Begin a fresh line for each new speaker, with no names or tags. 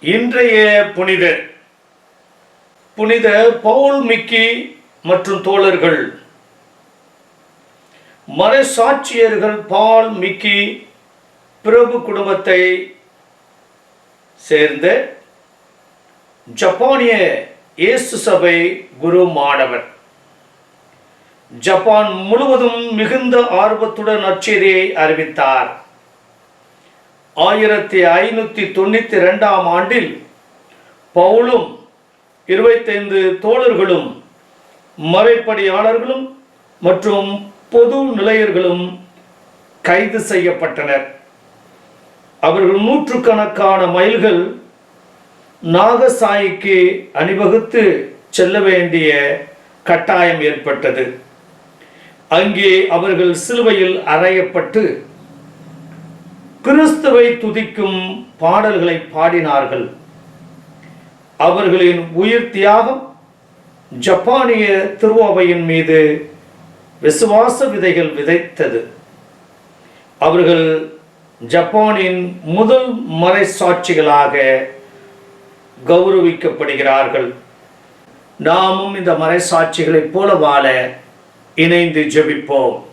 இன்றைய புனிதர் புனித பவுல் மிக்கி மற்றும் தோழர்கள். மறைசாட்சியர்கள் பால் மிக்கி பிரபு குடும்பத்தை சேர்ந்த ஜப்பானிய இயேசு சபை குரு மாணவர். ஜப்பான் முழுவதும் மிகுந்த ஆர்வத்துடன் நற்செய்தியை அறிவித்தார். 1592 ஆண்டில் பவுலும் 25 தோழர்களும் மறைப்படியாளர்களும் மற்றும் பொது நிலையர்களும் கைது செய்யப்பட்டனர். அவர்கள் நூற்றுக்கணக்கான மைல்கள் நாகசாயிக்கு அணிவகுத்து செல்ல வேண்டிய கட்டாயம் ஏற்பட்டது. அங்கே அவர்கள் சிலுவையில் அறையப்பட்டு கிறிஸ்துவை துதிக்கும் பாடல்களை பாடினார்கள். அவர்களின் உயிர் தியாகம் ஜப்பானிய திருச்சபையின் மீது விசுவாச விதைகள் விதைத்தது. அவர்கள் ஜப்பானின் முதல் மறைசாட்சிகளாக கௌரவிக்கப்படுகிறார்கள். நாமும் இந்த மறைசாட்சிகளைப் போல வாழ இணைந்து ஜெபிப்போம்.